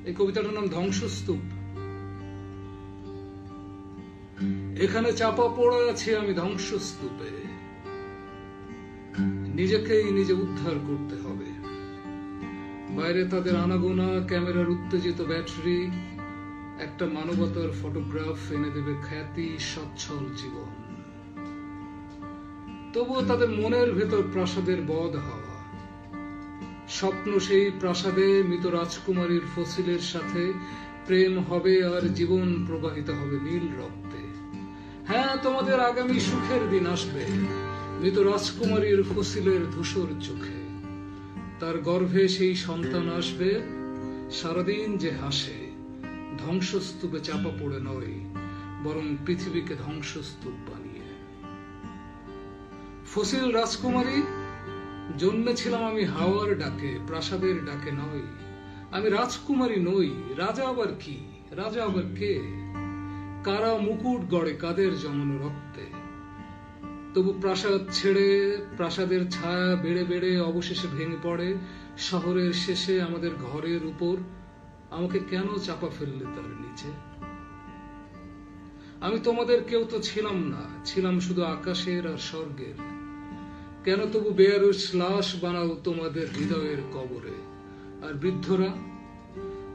এই কবিতাটার নাম ধ্বংসস্তূপ। এখানে চাপা পড়ে আছি আমি ধ্বংসস্তূপে, নিজেকেই নিজে উদ্ধার করতে হবে। বাইরে তাদের আনাগোনা, ক্যামেরার উত্তেজিত ব্যাটারি, একটা মানবতার ফটোগ্রাফ এনে দেবে খ্যাতি, সচ্ছল জীবন। তবুও তাদের মনের ভেতর প্রাসাদের বধ হাওয়া, স্বপ্ন সেই প্রাসাদে মৃত রাজকুমারীর ফসিলের সাথে প্রেম হবে আর জীবন প্রবাহিত হবে নীল রক্তে। হ্যাঁ, তোমাদের আগামী সুখের দিন আসবে মৃত রাজকুমারীর ফসিলের ধূসর চোখে। তার গর্ভে সেই সন্তান আসবে, সারাদিন যে হাসে, ধ্বংসস্তূপে চাপা পড়ে নয়, বরং পৃথিবীকে ধ্বংসস্তূপ বানিয়ে। ফসিল রাজকুমারী, জন্মেছিলাম আমি হাওয়ার ডাকে, প্রাসাদের ডাকে নয়। আমি রাজকুমারী নই, রাজা আবার কি, রাজা আবার কে? কারা মুকুট গড়ে কাদের জমানো রক্তে? তবু প্রাসাদ ছেড়ে, প্রাসাদের ছায়া বেড়ে বেড়ে অবশেষে ভেঙে পড়ে শহরের শেষে আমাদের ঘরের উপর। আমাকে কেন চাপা ফেললে তার নিচে? আমি তোমাদের কেউ তো ছিলাম না, ছিলাম শুধু আকাশের আর স্বর্গের। কেন তবু বেয়ারুস লাশ বানাও তোমাদের হৃদয়ের কবরে? আর বৃদ্ধরা,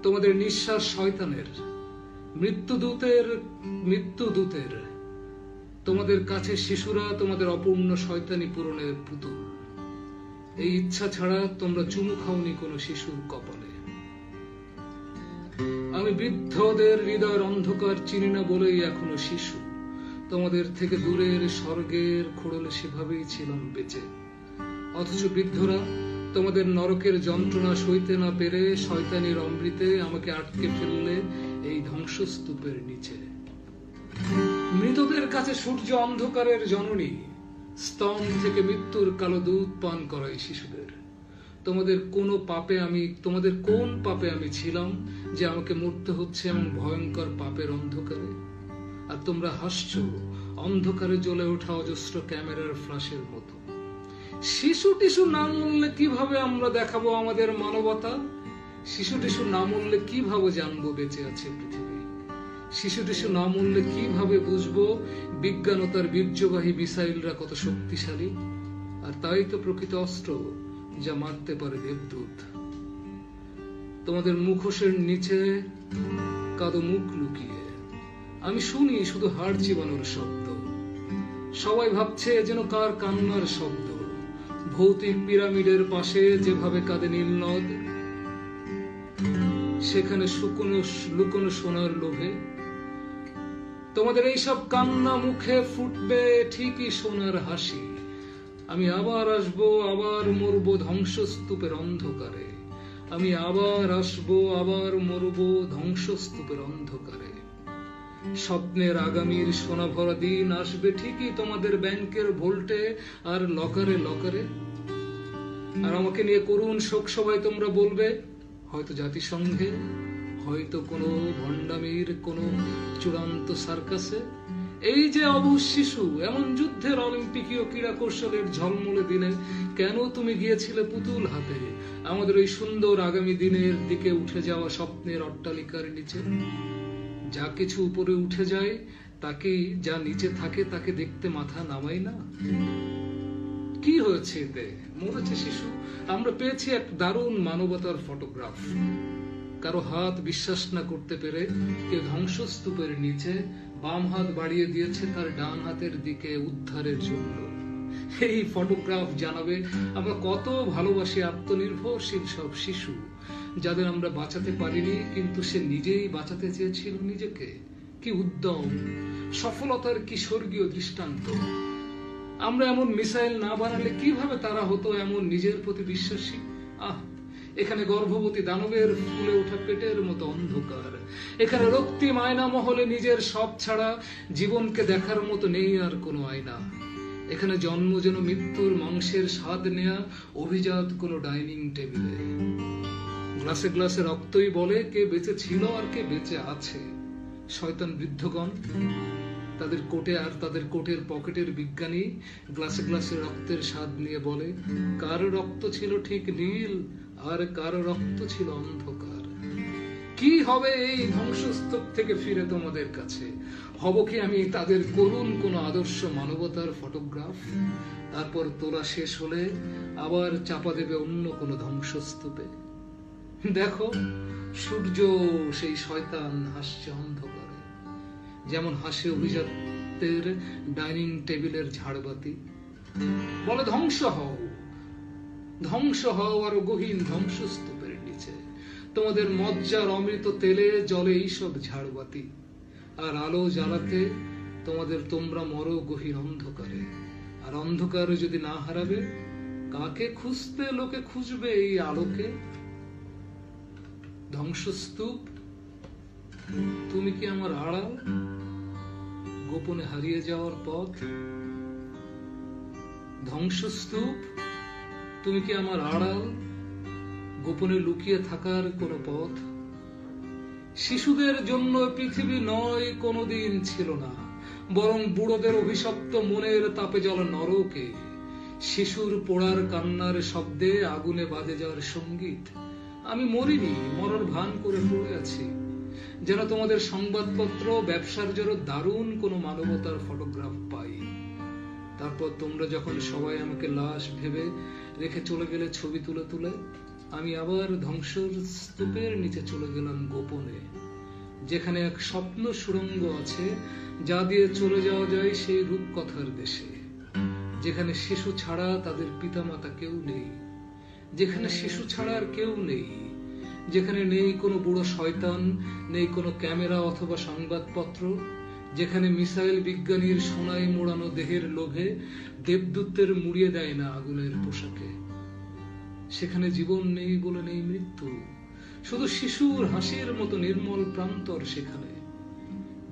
তোমাদের নিঃশ্বাস শয়তানের, মৃত্যুদূতের। তোমাদের কাছে শিশুরা তোমাদের অপূর্ণ শয়তানি পূরণের পুতুল। এই ইচ্ছা ছাড়া তোমরা চুমু খাওনি কোনো শিশুর কপালে। আমি বৃদ্ধদের হৃদয়ের অন্ধকার চিনি না বলেই এখনো শিশু। তোমাদের থেকে দূরের স্বর্গের খোড়লে সেভাবেই ছিলাম বেঁচে। অথচ বৃদ্ধরা, তোমাদের নরকের যন্ত্রণা সইতে না পেরে শয়তানির অমৃতে আমাকে আটকে ফেললে এই ধ্বংসস্তূপের নিচে। মৃতদের কাছে সূর্য অন্ধকারের জননী, স্তন থেকে মৃত্যুর কালো দুধ পান করাই শিশুদের। তোমাদের কোন পাপে আমি ছিলাম যে আমাকে মরতে হচ্ছে এমন ভয়ঙ্কর পাপের অন্ধকারে? আর তোমরা হাসছো অন্ধকারে জ্বলে ওঠা অজস্র ক্যামেরার ফ্ল্যাশের মতো। শিশু টিশু না মরলে কিভাবে আমরা দেখাবো আমাদের মানবতা? শিশু টিশু না মরলে কিভাবে জানবো বেঁচে আছে পৃথিবী? শিশু টিশু না মরলে কিভাবে বুঝবো বিজ্ঞান ও তার বীর্যবাহী মিসাইলরা কত শক্তিশালী? আর তাই তো প্রকৃত অস্ত্র, যা মারতে পারে দেবদূত। তোমাদের মুখোশের নিচে কাদো মুখ লুকিয়ে আমি শুনি শুধু হাড় চিবানোর শব্দ। সবাই ভাবছে যেন কার কান্নার শব্দ। ভৌতিক পিরামিডের পাশে যেভাবে কাঁদে নীলনদ, সেখানে লুকোনো সোনার লোভে তোমাদের এইসব কান্না মুখে ফুটবে ঠিকই সোনার হাসি। আমি আবার আসবো, আবার মরবো ধ্বংসস্তূপের অন্ধকারে। আমি আবার আসবো, আবার মরবো ধ্বংসস্তূপের অন্ধকারে। স্বপ্নের আগামীর সোনা ভরা দিন আসবে ঠিকই তোমাদের ব্যাংকের ভোল্টে আর লকারে লকারে। আর আমাকে নিয়ে করুণ শোক সভায় তোমরা বলবে, হয়তো জাতিসংঘে, হয়তো কোনো ভণ্ডামির কোনো চূড়ান্ত সার্কাসে। এই যে অবুঝ শিশু, এমন যুদ্ধের অলিম্পিকীয় ক্রীড়া কৌশলের ঝলমলে দিনে কেন তুমি গিয়েছিলে পুতুল হাতে আমাদের ওই সুন্দর আগামী দিনের দিকে উঠে যাওয়া স্বপ্নের অট্টালিকার নিচে? যা কিছু উপরে উঠে যায় তাকেই, যা নিচে থাকে তাকে দেখতে মাথা নামাই না? কি হয়েছে এতে? মরেছে শিশু। আমরা পেয়েছি এক দারুণ মানবতার ফটোগ্রাফ। কারো হাত বিশ্বাস না করতে পেরে কেউ ধ্বংসস্তূপের নিচে বাম হাত বাড়িয়ে দিয়েছে তার ডান হাতের দিকে উদ্ধারের জন্য। এই ফটোগ্রাফ জানাবে আমরা কত ভালোবাসি আত্মনির্ভরশীল সব শিশু, যাদের আমরা বাঁচাতে পারিনি, কিন্তু সে নিজেই বাঁচাতে চেয়েছিল নিজেকে। কি উদ্যম, সফলতার কি স্বর্গীয় দৃষ্টান্ত। আমরা এমন মিসাইল না বানালে কিভাবে তারা হতো এমন নিজের প্রতি বিশ্বাসী? এখানে গর্ভবতী দানবের ফুলে ওঠা পেটের মতো অন্ধকার। এখানে রক্তিম আয়না মহলে নিজের সব ছাড়া জীবনকে দেখার মতো নেই আর কোনো আয়না। এখানে জন্ম যেন মৃত্যুর মাংসের স্বাদ নেয়া অভিজাত কোনো ডাইনিং টেবিলে। গ্লাসে গ্লাসে রক্তই বলে কে বেঁচে ছিল আর কে বেঁচে আছে। শয়তান বৃদ্ধগণ, তাদের কোটে আর তাদের কোটের পকেটের বিজ্ঞানী গ্লাসে গ্লাসে রক্তের স্বাদ নিয়ে বলে কার রক্ত ছিল ঠিক নীল আর কার রক্ত ছিল অন্ধকার। কি হবে এই ধ্বংসস্তূপ থেকে ফিরে তোমাদের কাছে? হব কি আমি তাদের করুণ কোন আদর্শ মানবতার ফটোগ্রাফ? তারপর তোলা শেষ হলে আবার চাপা দেবে অন্য কোন ধ্বংসস্তূপে। দেখো, সূর্য সেই শয়তান হাসছে অন্ধকারে, যেমন হাসে অভিজাতের ডাইনিং টেবিলের ঝাড়বাতি। বলে ধ্বংস হও, ধ্বংস হও আরো গহীন ধ্বংসস্তূপের নিচে। তোমাদের মজ্জার অমৃত তেলে জলে এইসব ঝাড়বাতি, আর আলো জ্বালাতে তোমরা মরো গহীন অন্ধকারে। আর অন্ধকারে যদি না হারাবে, কাকে খুঁজতে লোকে খুঁজবে এই আলোকে? ধ্বংসস্তূপ, তুমি কি আমার আড়াল, গোপনে হারিয়ে যাওয়ার পথ? ধ্বংসস্তূপ, তুমি কি আমার আড়াল, গোপনে লুকিয়ে থাকার কোন পথ? শিশুদের জন্য পৃথিবী নয় কোনদিন ছিল না, বরং বুড়োদের অভিশপ্ত মনের তাপে জ্বলা নরকে। শিশুর পোড়ার কান্নার শব্দে আগুনে বাজে যাওয়ার সঙ্গীত। আমি মরিনি, মরার ভান করে পড়ে আছি, যেন তোমাদের সংবাদপত্র ব্যবসার জন্য দারুণ কোন মানবতার ফটোগ্রাফ পাই। তারপর তোমরা যখন সবাই আমাকে লাশ ভেবে রেখে চলে গেলে ছবি তুলে তুলে, আমি আবার ধ্বংসর স্তূপের নিচে চলে গেলাম গোপনে, যেখানে এক স্বপ্ন সুড়ঙ্গ আছে যা দিয়ে চলে যাওয়া যায় সেই রূপকথার দেশে, যেখানে শিশু ছাড়া তাদের পিতামাতা কেউ নেই, যেখানে শিশু ছাড়া আর কেউ নেই, যেখানে নেই কোনো বুড়ো শয়তান, নেই কোনো ক্যামেরা অথবা সংবাদপত্র, যেখানে মিসাইল বিজ্ঞানীর সোনায় মোড়ানো দেহের লোভে দেবদূতের মুড়িয়ে দেয় না আগুনের পোশাকে। সেখানে জীবন নেই বলে নেই মৃত্যু, শুধু শিশুর হাসির মতো নির্মল প্রান্তর সেখানে,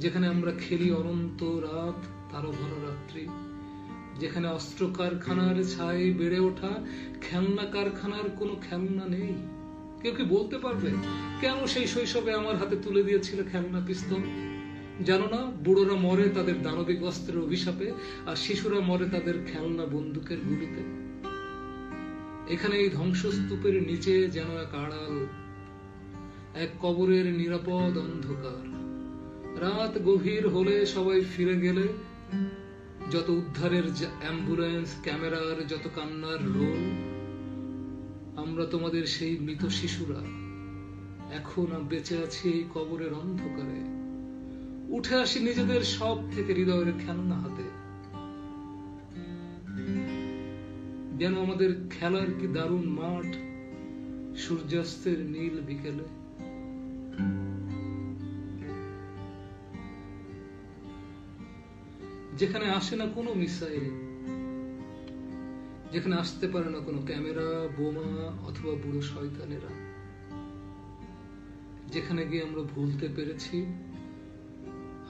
যেখানে আমরা খেলি অনন্ত রাত, তারা ভরা রাত্রি, যেখানে অস্ত্র কারখানার ছাই বেড়ে ওঠা খেলনা কারখানার কোনো খেলনা নেই। কেউ কি বলতে পারবে কেন সেই শৈশবে আমার হাতে তুলে দিয়েছিল খেলনা পিস্তল? জানো না, বুড়োরা মরে তাদের দানবিক অস্ত্রের অভিশাপে, আর শিশুরা মরে তাদের খেলনা বন্দুকের গুলিতে। এখানে এই ধ্বংসস্তূপের নিচে যেন এক আড়াল, এক কবরের নিরাপদ অন্ধকার। রাত গভীর হলে সবাই ফিরে গেলে, যত উদ্ধারের অ্যাম্বুলেন্স, ক্যামেরার যত কান্নার রোল, আমরা তোমাদের সেই মৃত শিশুরা এখন বেঁচে আছি এই কবরের অন্ধকারে। উঠে আসি নিজেদের সব থেকে হৃদয়ের খেলনা হাতে, যেন আমাদের খেলার কি দারুণ মাঠ সূর্যাস্তের নীল বিকেলে। যেখানে আসে না কোনো মিসাইল, যেখানে আসতে পারে না কোনো ক্যামেরা, বোমা অথবা বুড়ো শয়তানেরা, যেখানে গিয়ে আমরা ভুলতে পেরেছি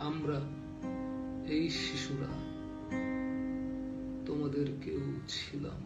আমরা এই শিশুরা তোমাদের কেউ ছিলাম।